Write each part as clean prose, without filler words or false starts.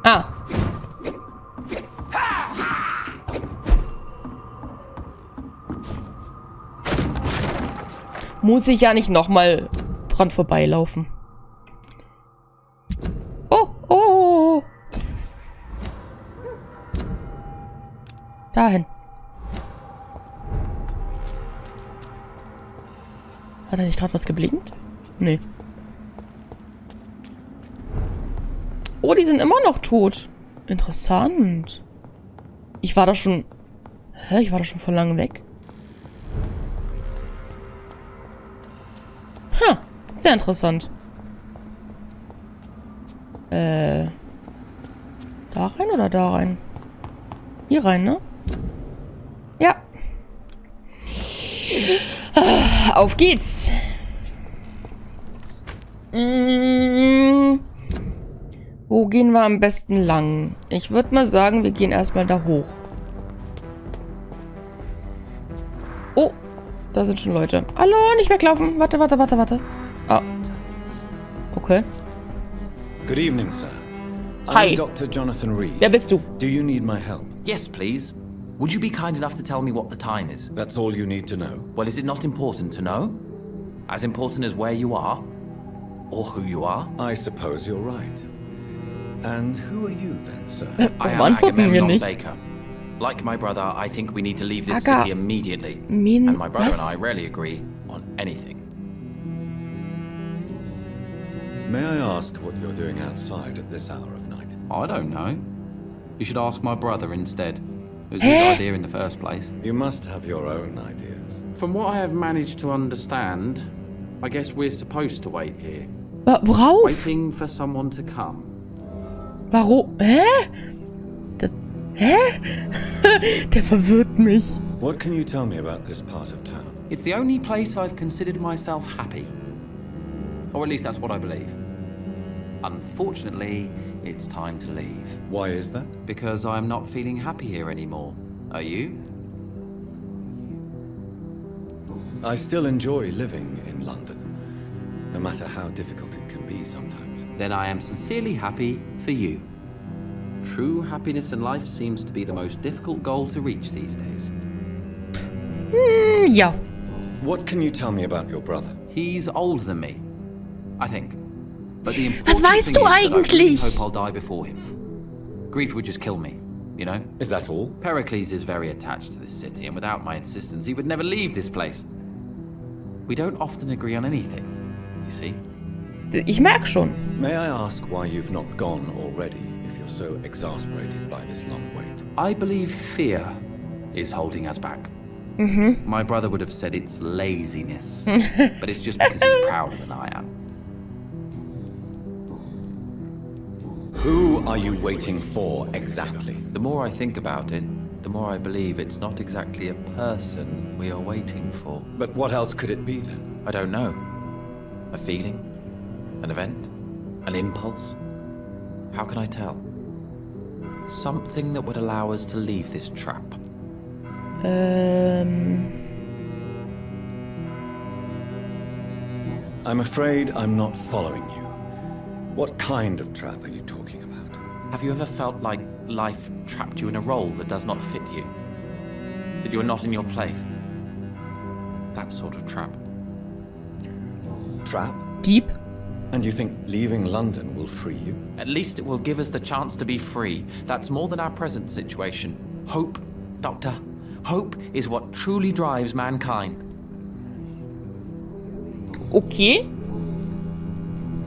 Ah. Muss ich ja nicht nochmal dran vorbeilaufen. Oh, oh, oh. Dahin. Hat er nicht gerade was geblinkt? Nee. Oh, die sind immer noch tot. Interessant. Ich war da schon... Hä? Ich war da schon vor langem weg. Ha, sehr interessant. Da rein oder da rein? Hier rein, ne? Ja. Auf geht's. Wo gehen wir am besten lang? Ich würde mal sagen, wir gehen erstmal da hoch. Oh, da sind schon Leute. Hallo, nicht weglaufen. Warte, warte, warte, warte. Ah. Okay. Good evening, sir. Hi. I'm Dr. Jonathan Reed. Wer bist du? Do you need my help? Yes, please. Would you be kind enough to tell me what the time is? That's all you need to know. Well, is it not important to know? As important as where you are? Or who you are? I suppose you're right. And who are you then, sir? I am Warum antworten wir Agamemnon nicht? Baker. Like my brother, I think we need to leave this Aga- city immediately. Min- And my brother was? and I rarely agree on anything. May I ask what you're doing outside at this hour of night? I don't know. You should ask my brother instead. It was Hä? his idea in the first place. You must have your own ideas. From what I have managed to understand, I guess we're supposed to wait here. Worauf? Waiting for someone to come. Warum? Hä? Hä? Der verwirrt mich. What can you tell me about this part of town? It's the only place I've considered myself happy. Or at least that's what I believe. Unfortunately, it's time to leave. Why is that? Because I'm not feeling happy here anymore. Are you? I still enjoy living in London, no matter how difficult it can be sometimes. Then I am sincerely happy for you. True happiness in life seems to be the most difficult goal to reach these days. Ja. What can you tell me about your brother? He's older than me, I think. But the Was important weißt thing du is that I really eigentlich? hope I'll die before him. Grief would just kill me, you know? Is that all? Pericles is very attached to this city, and without my insistence, he would never leave this place. We don't often agree on anything, you see? Ich merke schon. May I ask why you've not gone already if you're so exasperated by this long wait? I believe fear is holding us back. My brother would have said it's laziness, but it's just because he's prouder than I am. Who are you waiting for exactly? The more I think about it, the more I believe it's not exactly a person we are waiting for. But what else could it be then? I don't know. A feeling? An event? An impulse? How can I tell? Something that would allow us to leave this trap. I'm afraid I'm not following you. What kind of trap are you talking about? Have you ever felt like life trapped you in a role that does not fit you? That you are not in your place? That sort of trap. Trap? Dieb? And you think leaving London will free you? At least it will give us the chance to be free. That's more than our present situation. Hope, Doctor. Hope is what truly drives mankind. Okay.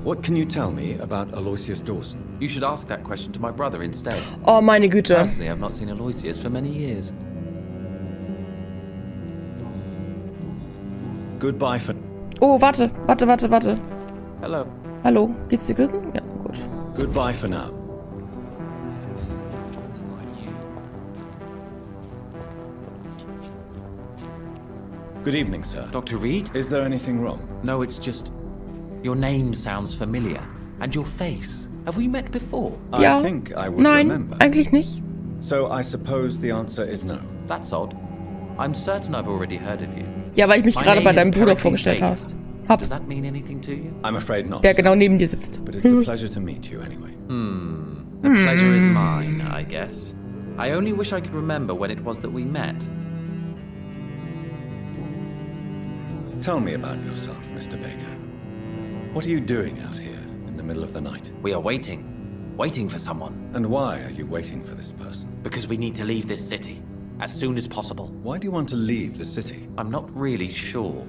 What can you tell me about Aloysius Dawson? You should ask that question to my brother instead. Oh, meine Güte. Personally, I've not seen Aloysius for many years. Goodbye for... Oh, warte. Warte, warte, warte. Hello. Hallo. Geht's dir gut? Ja, gut. Goodbye for now. Good evening, sir. Dr. Reed? Is there anything wrong? No, it's just... Your name sounds familiar. And your face. Have we met before? Ja. I think I would Nein, remember. eigentlich nicht. So I suppose the answer is no. That's odd. I'm certain I've already heard of you. Ja, weil ich mich My gerade bei name is deinem Bruder Pericles vorgestellt Baker. Hab. Does that mean anything to you? I'm afraid not. Der sir. genau neben dir sitzt. But it's a pleasure to meet you anyway. The pleasure is mine, I guess. I only wish I could remember when it was that we met. Tell me about yourself, Mr. Baker. What are you doing out here in the middle of the night? We are waiting for someone, And why are you waiting for this person? because we need to leave this city as soon as possible. Why do you want to leave the city? I'm not really sure.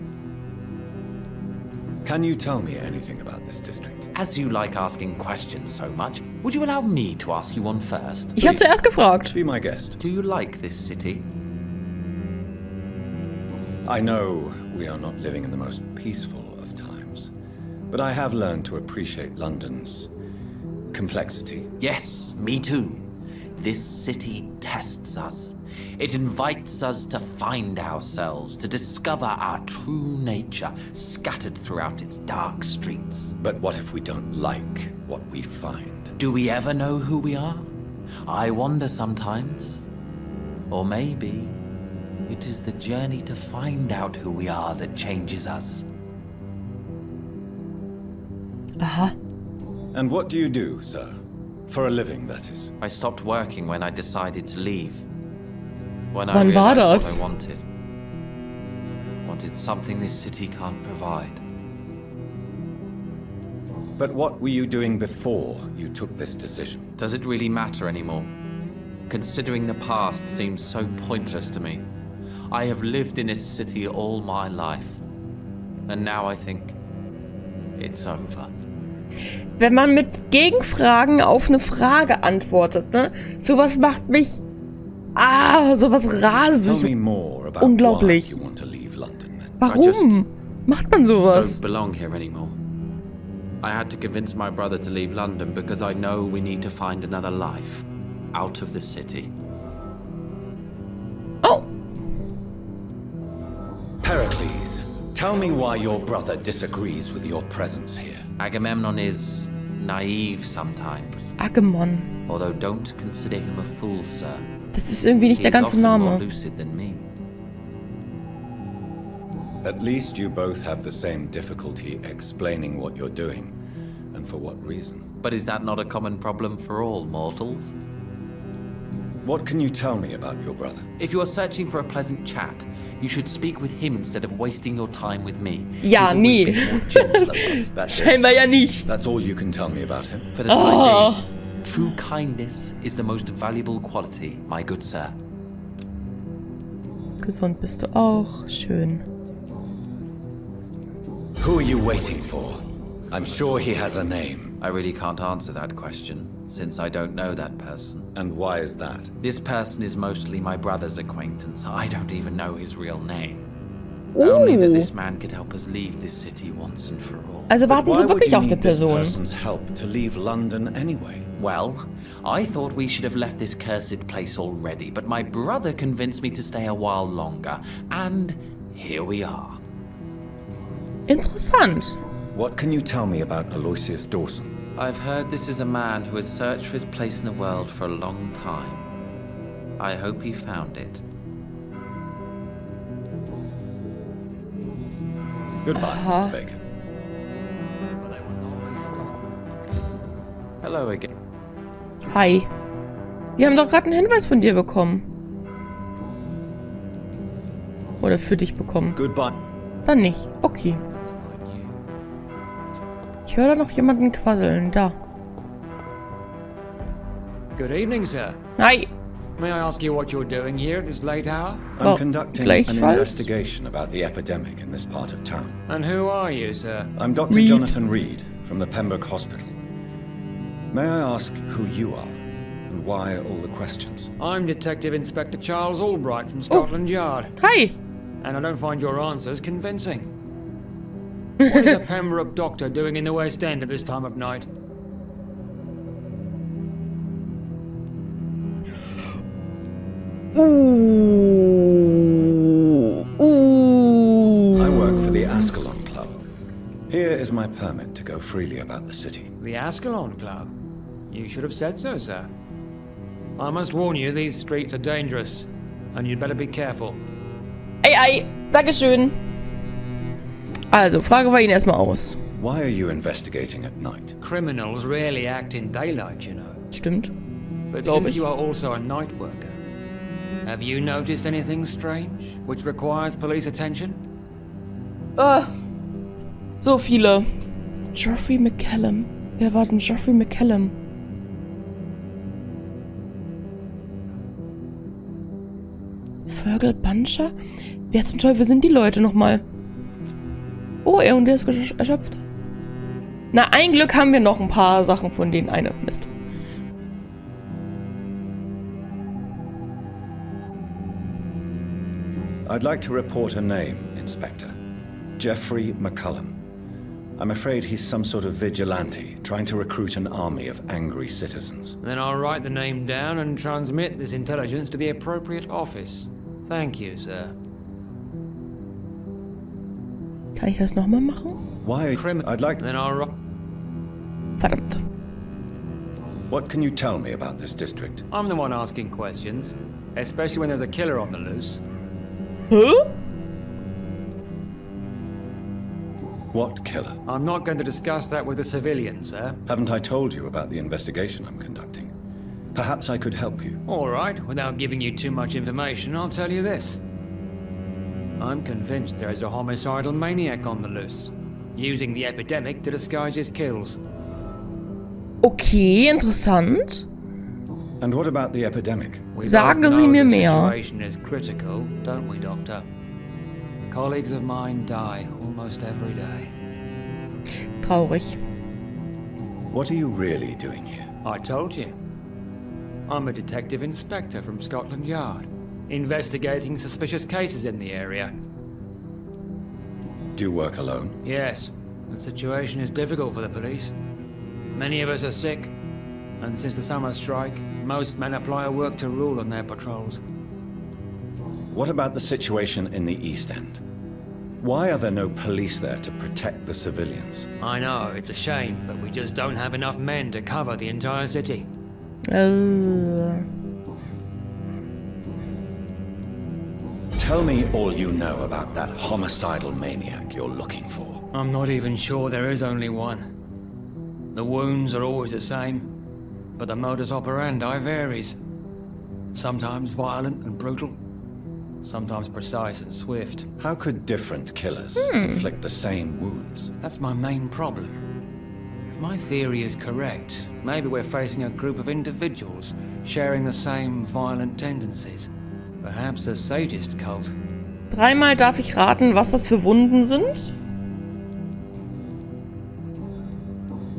Can you tell me anything about this district? As you like asking questions so much, would you allow me to ask you one first? Ich habe zuerst gefragt. Be my guest. Do you like this city? I know we are not living in the most peaceful of times, but I have learned to appreciate London's complexity. Yes, me too. This city tests us. It invites us to find ourselves, to discover our true nature scattered throughout its dark streets. But what if we don't like what we find? Do we ever know who we are? I wonder sometimes. Or maybe it is the journey to find out who we are that changes us. Aha. And what do you do, sir? For a living, that is. I stopped working when I decided to leave. When I Wann war realized das? what I wanted. Wanted something this city can't provide. But what were you doing before you took this decision? Does it really matter anymore? Considering the past seems so pointless to me. I have lived in this city all my life. And now I think it's over. Wenn man mit Gegenfragen auf eine Frage antwortet, ne? Sowas macht mich... sowas Tell rasend. me more about Unglaublich. why you want to leave London, then. Warum macht man sowas? Don't belong here anymore. I had to convince my brother to leave London because I know we need to find another life out of the city. Oh, Pericles, tell me why your brother disagrees with your presence here. Agamemnon is naive sometimes. Agamemnon. Although don't consider him a fool, sir. Das ist irgendwie nicht der He's ganze often more Name. lucid than me. At least you both have the same difficulty explaining what you're doing, and for what reason. But is that not a common problem for all mortals? What can you tell me about your brother? If you are searching for a pleasant chat, you should speak with him instead of wasting your time with me. Ja, He's always nie. been more gentle than us. That's it. Scheinbar ja nicht. That's all you can tell me about him? For the time being, true kindness is the most valuable quality, my good sir. Gesund bist du auch. Schön. Who are you waiting for? I'm sure he has a name. I really can't answer that question, since I don't know that person. And why is that? This person is mostly my brother's acquaintance. I don't even know his real name. Only that this man could help us leave this city once and for all. Also But warten why Sie would wirklich you auf die need this Person. person's help to leave London anyway? Well, I thought we should have left this cursed place already, but my brother convinced me to stay a while longer, and here we are. Interessant. What can you tell me about Aloysius Dawson? I've heard this is a man who has searched for his place in the world for a long time. I hope he found it. Goodbye, Mr. Baker. Hello again. Hi. Wir haben doch gerade einen Hinweis von dir bekommen. Oder für dich bekommen. Goodbye. Dann nicht. Okay. Ich höre da noch jemanden quasseln. Da. Good evening, sir. Hi. May I ask you what you're doing here at this late hour? I'm Well, conducting an gleichfalls. investigation about the epidemic in this part of town. And who are you, sir? I'm Dr. Reed. Jonathan Reed from the Pembroke Hospital. May I ask who you are and why all the questions? I'm Detective Inspector Charles Albright from Scotland Yard, Hi. and I don't find your answers convincing. What is a Pembroke doctor doing in the West End at this time of night? Ooh. I work for the Ascalon Club. Here is my permit to go freely about the city. The Ascalon Club? You should have said so, sir. I must warn you, these streets are dangerous, and you'd better be careful. Ei, ei. Dankeschön. Also, Frage wir ihn erstmal aus. Why are you investigating at night? Criminals rarely act in daylight, you know. Stimmt. But Glaub since ich. you are also a night worker, have you noticed anything strange which requires police attention? So viele. Geoffrey McCallum. Wer war denn Geoffrey McCallum? Fergal Buncher? Wer zum Teufel sind die Leute nochmal? Oh, er und der ist erschöpft. Na, ein Glück haben wir noch ein paar Sachen, von denen eine Mist. I'd like to report a name, Inspector. Geoffrey McCallum. I'm afraid he's some sort of vigilante, trying to recruit an army of angry citizens. Then I'll write the name down and transmit this intelligence to the appropriate office. Thank you, sir. Kann ich das nochmal machen? Why? I'd like... Then I'll write... Verdammt. What can you tell me about this district? I'm the one asking questions, especially when there's a killer on the loose. Hä? What killer? I'm not going to discuss that with the civilians, sir. Haven't I told you about the investigation I'm conducting? Perhaps I could help you. All right, without giving you too much information, I'll tell you this. I'm convinced there is a homicidal maniac on the loose, using the epidemic to disguise his kills. Okay, interessant. And what about the epidemic? We Sagen both Sie know mir the mehr. situation is critical, don't we, Doctor? Colleagues of mine die almost every day. Traurig. What are you really doing here? I told you. I'm a detective inspector from Scotland Yard, investigating suspicious cases in the area. Do you work alone? Yes, the situation is difficult for the police. Many of us are sick, and since the summer strike, most men apply a work to rule on their patrols. What about the situation in the East End? Why are there no police there to protect the civilians? I know, it's a shame, but we just don't have enough men to cover the entire city. Tell me all you know about that homicidal maniac you're looking for. I'm not even sure there is only one. The wounds are always the same, but the modus operandi varies. Sometimes violent and brutal, sometimes precise and swift. How could different killers inflict the same wounds? That's my main problem. If my theory is correct, maybe we're facing a group of individuals sharing the same violent tendencies. Perhaps a sadist cult. Dreimal darf ich raten, was das für Wunden sind?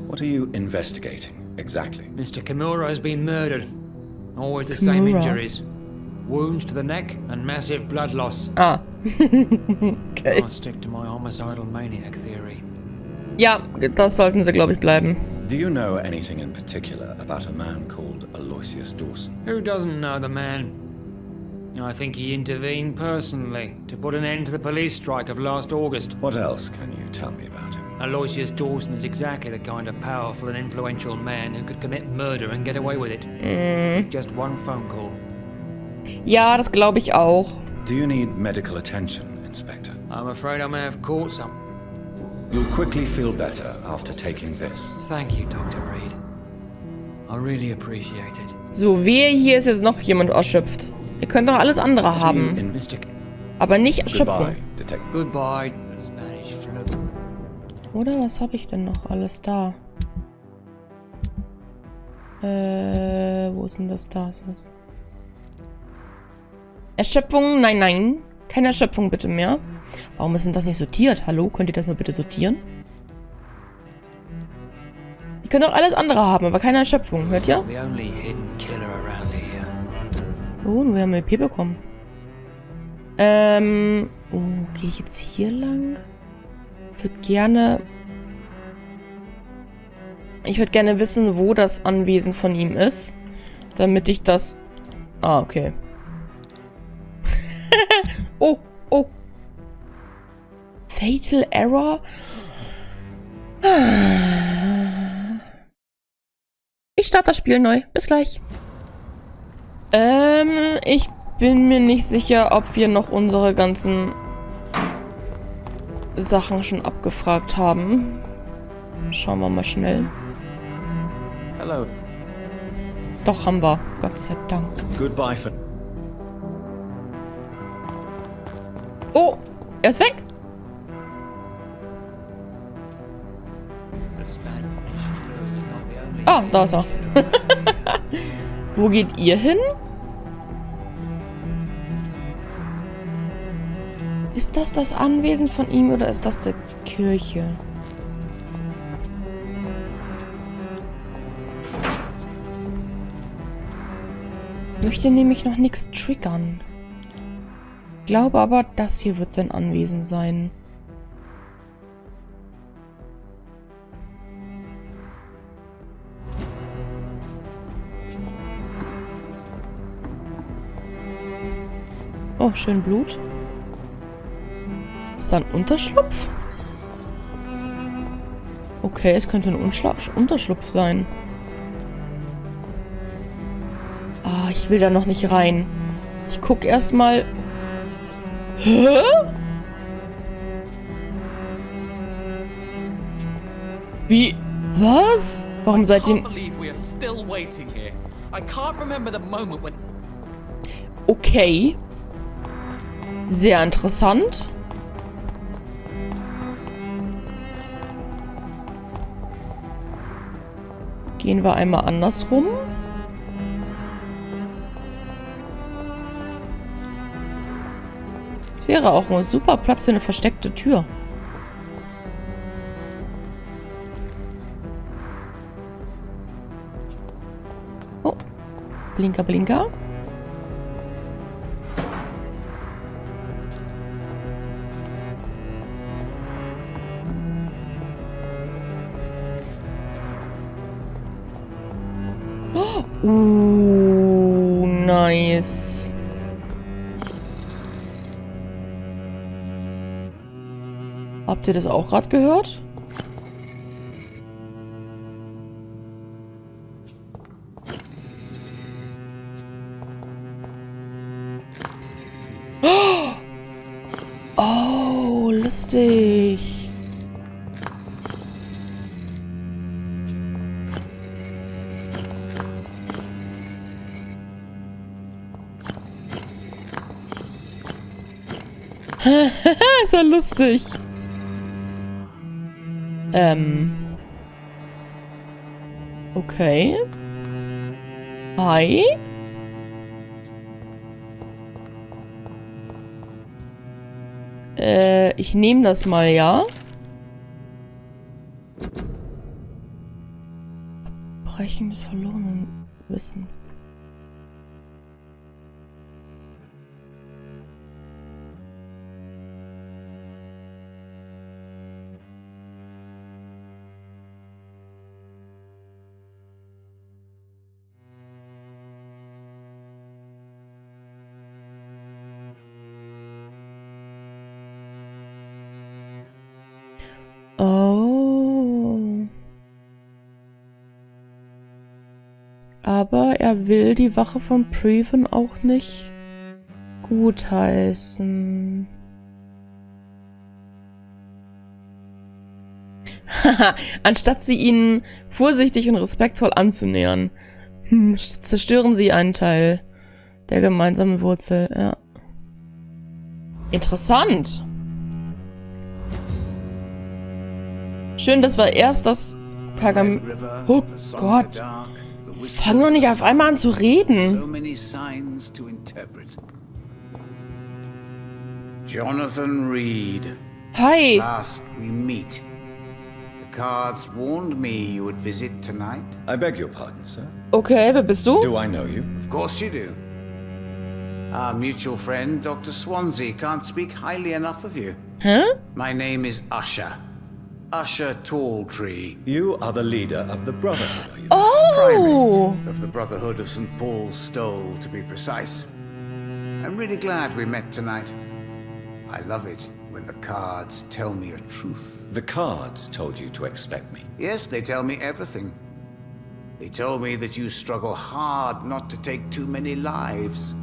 What are you investigating exactly? Mr. Kimura has been murdered. Always the same Kimura. injuries. Wounds to the neck and massive blood loss. Ah. Okay. I'll stick to my homicidal maniac theory. Ja, das sollten sie, glaube ich, bleiben. Do you know anything in particular about a man called Aloysius Dawson? Who doesn't know the man? I think he intervened personally to put an end to the police strike of last August. What else can you tell me about him? Aloysius Dawson is exactly the kind of powerful and influential man who could commit murder and get away with it. With just one phone call. Ja, das glaube ich auch. Do you need medical attention, Inspector? I'm afraid I may have caught some. You'll quickly feel better after taking this. Thank you, Dr. Reed. I really appreciate it. So, wehe, hier ist jetzt noch jemand erschöpft. Ihr könnt doch alles andere haben. In Mr. Aber nicht Erschöpfung. Goodbye, Detective. Goodbye, Spanish flu. Oder was habe ich denn noch alles da? Wo ist denn das da? Ist das? Erschöpfung? Nein, nein. Keine Erschöpfung bitte mehr. Warum ist denn das nicht sortiert? Hallo, könnt ihr das mal bitte sortieren? Ihr könnt auch alles andere haben, aber keine Erschöpfung. Hört ihr? The only hidden killer around here. Oh, wir haben LP bekommen. Gehe ich jetzt hier lang? Ich würde gerne wissen, wo das Anwesen von ihm ist. Damit ich das... Ah, okay. Oh, oh. Fatal Error? Ich starte das Spiel neu. Bis gleich. Ich bin mir nicht sicher, ob wir noch unsere ganzen Sachen schon abgefragt haben. Schauen wir mal schnell. Hello. Doch, haben wir. Gott sei Dank. Goodbye for... Oh, er ist weg. Ah, da ist er. Wo geht ihr hin? Ist das das Anwesen von ihm oder ist das die Kirche? Ich möchte nämlich noch nichts triggern. Glaube aber, das hier wird sein Anwesen sein. Oh, schön Blut. Ist da ein Unterschlupf? Okay, es könnte ein Unterschlupf sein. Ah, ich will da noch nicht rein. Ich guck erstmal. Hä? Wie? Was? Warum seid ihr... Okay. Sehr interessant. Gehen wir einmal andersrum. Das wäre auch ein super Platz für eine versteckte Tür. Oh. Blinker, Blinker. Nice. Habt ihr das auch gerade gehört? Oh, lustig. Ist ja lustig. Okay. Hi. Ich nehme das mal, ja. Brechen des verlorenen Wissens. Oh. Aber er will die Wache von Preven auch nicht gutheißen. Haha, anstatt sie ihnen vorsichtig und respektvoll anzunähern, zerstören sie einen Teil der gemeinsamen Wurzel. Ja. Interessant. Schön, dass wir erst das Pergament... Oh Gott. Fang doch nicht auf einmal an zu reden. Jonathan Reed. Hi. Last we meet. The cards warned me you would visit tonight. I beg your pardon, sir. Okay, wer bist du? Do I know you? Of course you do. Our mutual friend, Dr. Swansea, can't speak highly enough of you. Hä? My name is Usher. Usher Talltree. You are the leader of the Brotherhood, are you? Oh. Primate of the Brotherhood of St. Paul's Stole, to be precise. I'm really glad we met tonight. I love it when the cards tell me a truth. The cards told you to expect me. Yes, they tell me everything. They told me that you struggle hard not to take too many lives.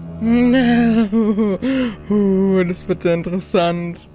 Das wird ja interessant.